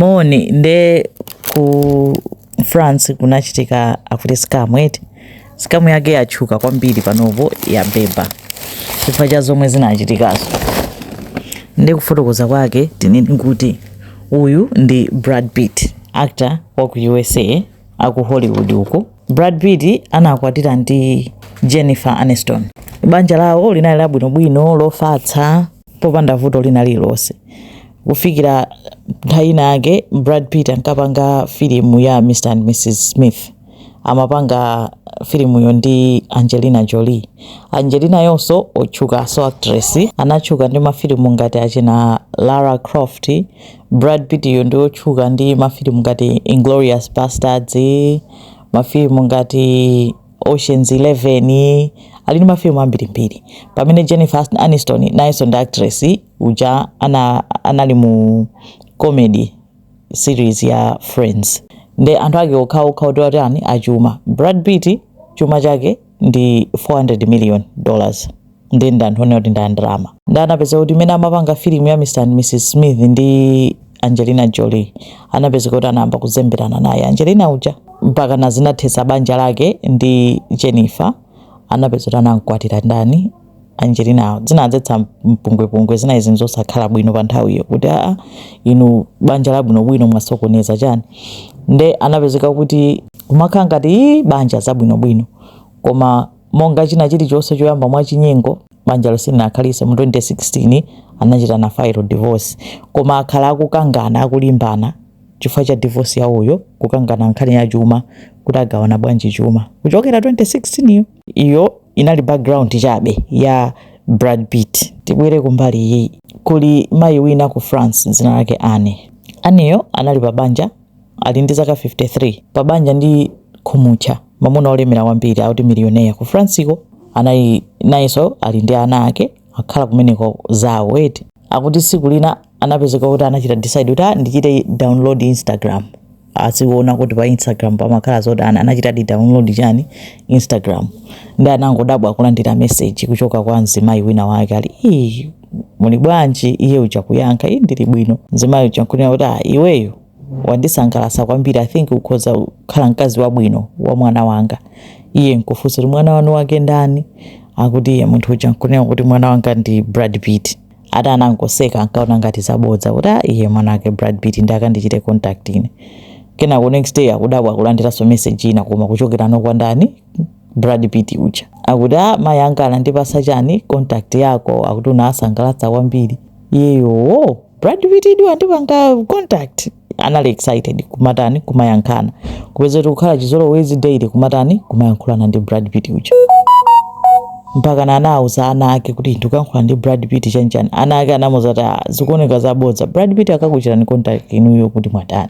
Moni nde ku France kunachitika akuti scam yake yachuka kwambiri panopo yabeba chifukwa cha zomwe zinachitikazo. Ndi kufotokoza kwake tineni kuti uyu ndi Brad Pitt, actor wa ku USA aku Hollywood uko. Brad Pitt anakwatira ndi Jennifer Aniston. Banja lawo linali labwinobwino lofatsa popanda vuto linali lonse. Kufikira nthawi yake Brad Pitt ankapanga filimu ya Mr. and Mrs. Smith. Amapanga filimu yo ndi Angelina Jolie. Angelina yonso otchuka so actress, anachuka ndi mafilimu ngati achina Lara Croft. Brad Pitt yo ndi otchuka ndi mafilimu ngati Inglourious Basterds, mafilimu ngati Ocean's 11, ali ndi mafilimu ambirimbiri. Pamene Jennifer Aniston nayo ndi actress uja anali mu comedy series ya Friends. Nde anthu ake okhawo achuma. Brad Pitt chuma chake ndi $400 million. Ndi ndanthu kuti ndandrama. Ndanapeza kuti mena amapanga filimu ya Mr. and Mrs. Smith ndi Angelina Jolie. Anapeza kuti anayamba kuzemberana naye Angelina uja mpaka nazinathetsa banja lake ndi Jennifer. Anapeza kuti anamkwatira ndani Angelina. Zinadzetsa mpungwepungwe zina izi zosakhala bwino pa nthawiyo kuti inu banja labwinobwino mwasokoneza chani. Nde anapezeka kuti kumakhala ngati banja zabwinobwino, koma monga china chilichonse choyamba mwachinyengo banja lisinakhalise. Mu 2016 anachita na file divorce, koma akhala akukangana akulimbana chifukwa cha divorce yawoyo, kukangana nkhani ya chuma kuti agawana bwanji chuma. Kuchokera 2016 iyo inali background chabe ya Brad Pitt. Tibwere kumbali iyi kuli mayi wina ku France dzina lake Anneyo anali pabanja, ali ndi zaka 53. Pabanja ndi khumucha mamuna olemera kwambiri akuti millionaire ku Franceiko. Anali naiso ali ndi ana ake akhala kumeneko zawo eti. Akuti siku lina anapezeka kuti anachita decide kuti ndichite download Instagram. Asiona kuti pa Instagram pamakhala zodana, anachita download chani Instagram. Ndi anangodabwa kulandira message kuchoka kwa mzimayi wina wake ali muli bwanji. Iye uja kuyankha ndili bwino. Mzimayi uja kunena kuti iweyo wandisangalatsa kwambiri, I think ukhoza kukhala mkazi wabwino wa mwana wanga. Iye nkufunsa mwana wanu wake ndani. Akuti iye munthu uja kunena kuti mwana wanga ndi Brad Pitt. Ata anangoseka ankaona ngati zabodza kuti iye mwana wake Brad Pitt ndakandichite contact ine. Kena ku next day akudabwa kulandira so message ina koma kuchokera kwa ndani Brad Pitt uja. Akuti mayi anga anandipasa chani contact yako, akuti unasangalatsa kwambiri. Iyeyo Brad Pitt ndiye andipanga contact. Anali excited kumatani kumayankhana. Kupeza kuti kukhala chizolowezi daily kumatani kumayankhulana ndi Brad Pitt uja. Mpaka anawuza ana ake kuti ndikuyankhula ndi Brad Pitt chanchani. Ana ake anamuza zikuoneka zabodza. Brad Pitt akakuchitani contact inuyo kuti mwatani.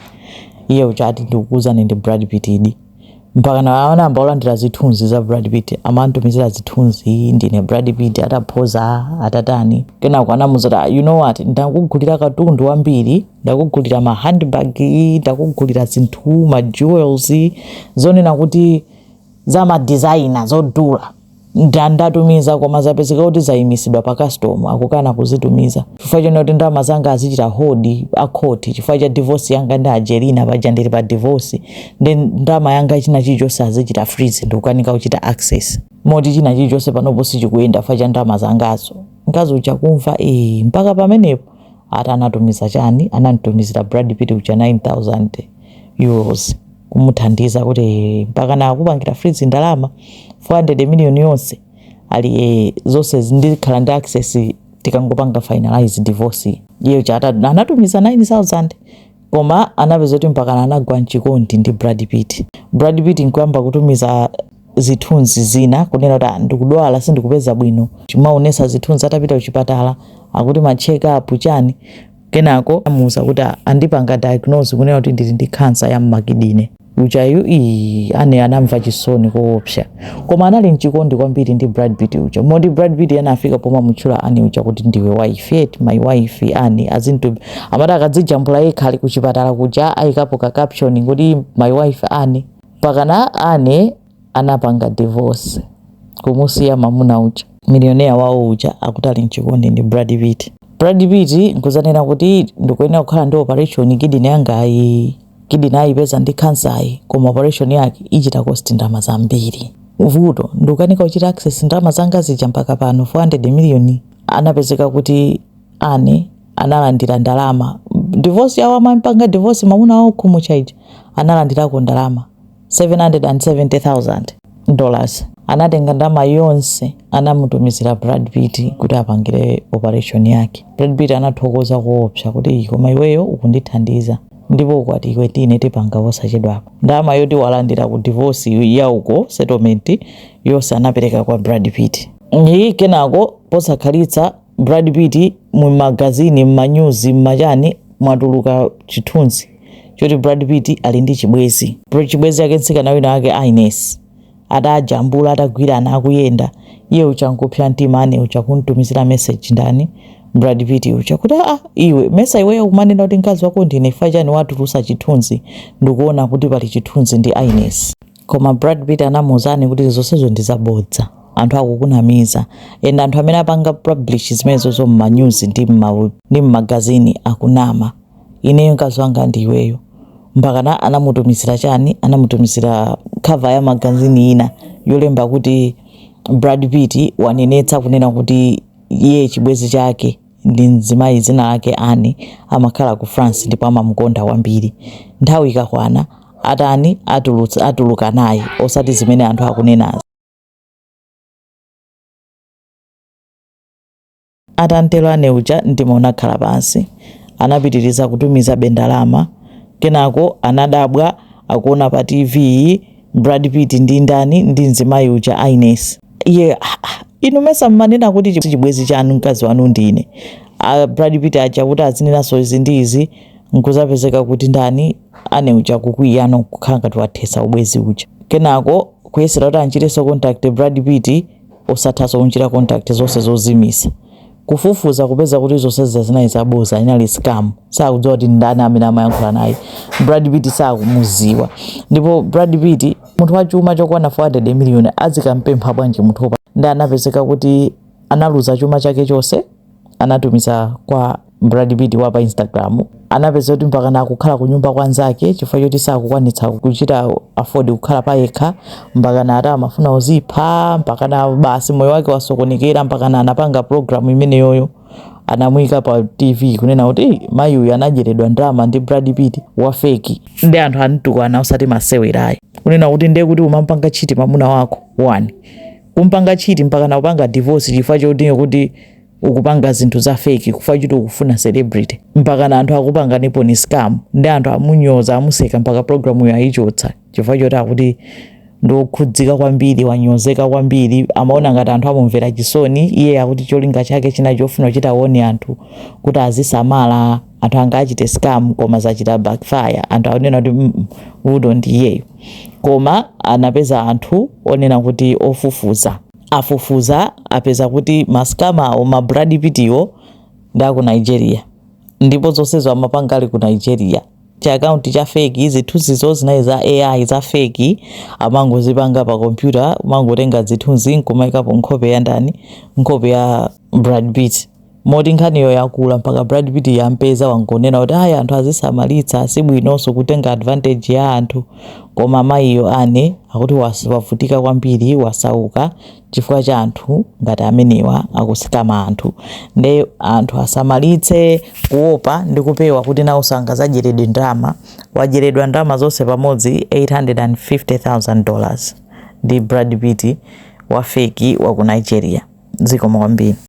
Iye uja ati ndikukuuzani ndi Brad Pitt idi. Mpaka anayamba kulandira zithunzi za Brad Pitt. Amantumizira zithunzi ndine Brad Pitt ataphoza atatani. Kenako anamuza you know what, ndakugulira katundu wambiri, ndakugulira ma handbag, ndakugulira zinthu ma jewels zonena kuti za ma designer zodula. Ndatumiza koma zapezeka kuti zayimisidwa pa customer akukana kuzitumiza. Chifukwa chino kuti ndalama zanga azichita hodi akhoti chifukwa cha divorce yanga ndi Angelina paja ndili pa divorce. Ndi ndalama yanga china chilichonse azichita freeze ndikukanika kuchita access. Moti china chilichonse panopo sichikuyenda chifukwa cha ndalama zangazo. Mkazi uja kumva mpaka pamenepo ata anatumiza chani, ananitumizira Brad Pitt uja 9,000 euros kumuthandiza kuti mpaka na kupangira freeze ndalama 400 million yonse ali zonse zindikhala ndi access tikangopanga finalize divorce. Iye chata anatumiza 9,000 koma anapeza kuti mpaka anagwa mchikondi ndi Brad Pitt. Brad Pitt nkuyamba kutumiza zithunzi zina kunena kuti ndikudwala sindikupeza bwino. Chimaonesa zithunzi atapita kuchipatala akuti ma check up chani. Kenako amuza kuti andipanga diagnose kunena kuti ndili ndi cancer ya mmakidine. Ujayu anamva chisoni koopsa. Koma anali mchikondi kwambiri ndi Brad Pitt uja. Modi Brad Pitt anafika poma mutchula Anne uja kuti ndiwe wife yet my wife Anne azintu amata akadzijambula yekha ali kuchipatala kuja ayikapo ka caption kuti my wife Anne. Pakana Anne anapanga divorce kumusiya mamuna uja millionaire wawo uja akuti ali mchikondi ndi Brad Pitt. Brad Pitt nkuzanena kuti ndikuyenera kukhala ndi operation kidney yangayi, kidney ayipeza ndi cancer, koma operation yake ichita cost ndalama zambiri. Vuto ndikukanika uchita access ndalama zanga zija mpaka pano 400 million. Anapezeka kuti analandira ndalama divorce yawo amampanga divorce mamuna wawo kumuchaija analandirako ndalama $770,000. Anatenga ndalama yonse anamutumizira Brad Pitt kuti apangire operation yake. Brad Pitt anathokoza kuopsa kuti koma iweyo ukundithandiza ndipo kwati iwe tine tipanga posachedwapo. Ndalama yoti walandira ku divorce yauko settlement yonse anapereka kwa Brad Pitt. Kenako posakhalitsa Brad Pitt mu magazini, mu news, machani mwatuluka chithunzi choti Brad Pitt ali ndi chibwezi. Chibwezi yake nsikana wina wake Ines adajambula atagwirana akuyenda, iye uchankupsa mtima ane uchakuntumizira message ndani Brad Pitt uchakuti iwe mesa iweyo kumanena kuti mkazi wako ndine fajani watulusa chithunzi ndikuona kuti pali chithunzi ndi Ines. Koma Brad Pitt anamuzani kuti zonsezo ndizabodza, anthu akukunamiza, enda anthu amene apanga publish zimenezo zo mu news ndi magazini akunama. Ineyo mkazi wanga ndi iweyo. Mpakana anamutumizira chani, anamutumizira cover ya magazini ina yolemba kuti Brad Pitt wanenetsa kunena kuti iye chibwezi chake ndi mzimayi zina lake Anne amakhala ku France ndipo amamukonda kwambiri. Nthawi ikakwana atuluka naye osati zimene anthu akunenazo. Atantelo ane uja ndimaona khala pansi, anapitiriza kutumiza bendalama. Kenako anadabwa akuona pa TV Brad Pitt ndi ndani ndi mzimayi uja Ines. Iye inu mesa mmanena kuti chibwezi chanu mkazi wanu ndine. Brad Pitt aja kuti azinena so izi ndi izi nkuzapezeka kuti ndani ane uja kukwiyano kukhala ngati wathesa ubwezi uja. Kenako kuyesera kuti anchiteso contact Brad Pitt osathaso kunchita contact zonse zozimisa. Kufufuza kupeza kuti zonse zazinayi zaboza inali scam. Sakudziwa kuti ndani amene amayankhula naye. Brad Pitt sakumuziwa. Ndipo Brad Pitt munthu wa chuma chokwana 400 million azikampempha bwanji munthu opa. Ndi anapezeka kuti analuza chuma chake chose, anatumiza kwa Brad Pitt wa pa Instagram. Anapeza kuti mpaka nakukhala ku nyumba kwanzake chifukwa choti sakukwanitsa kuchita afford kukhala pa yekha, mpaka na ata amafuna uzipha, mpaka na basi moyo wake wasokonekera, mpaka na anapanga program imene yoyo anamwika pa TV kunena kuti mayi uyu anajeredwa ndalama ndi Brad Pitt wa fake. Ndi anthu anitukwana usati masewerayi kunena kuti ndiye kuti umampanga chiti mamuna wako 1 kumpanga chiti mpaka na kupanga divorce chifukwa choti kuti ukupanga zinthu za fake kufa chiti ukufuna celebrity, mpaka na anthu akupanga nipo ni scam. Ndi anthu amunyoza amuseka mpaka programu ya ichotsa chifukwa choti akuti ndokhudzika kwambiri, wanyozeka kwambiri, amaona ngati anthu amumvera chisoni. Iye akuti cholinga chake china chofuna kuchita woni anthu kuti azisamala anthu angachite scam, koma zachita backfire. Anthu aonena kuti udo ndi iyeyo, koma anapeza anthu onena kuti afufuza apeza kuti maskama awo ma Brad Pitt iwo nda ku Nigeria, ndipo zonsezo amapanga ali ku Nigeria. Cha account cha fake zithunzi zozinayi za AI za fake amangozipanga pa computer, mangotenga zithunzi nkumaikapo nkhope ya ndani, nkhope ya Brad Pitt. Moti nkhaniyo yakula mpaka Brad Pitt yampeza wangonena kuti anthu azisamalitsa sibwinonso kutenga advantage ya anthu. Koma mayiyo Anne akuti wavutika kwambiri, wasauka chifukwa cha anthu ngati amenewa akusikama anthu. Ndi anthu asamalitse kuopa ndi kupewa kuti nawo sangazajeredwe ndalama. Wajeredwa ndalama zonse pamodzi $850,000 ndi Brad Pitt wa fake wa ku Nigeria. Zikomo kwambiri.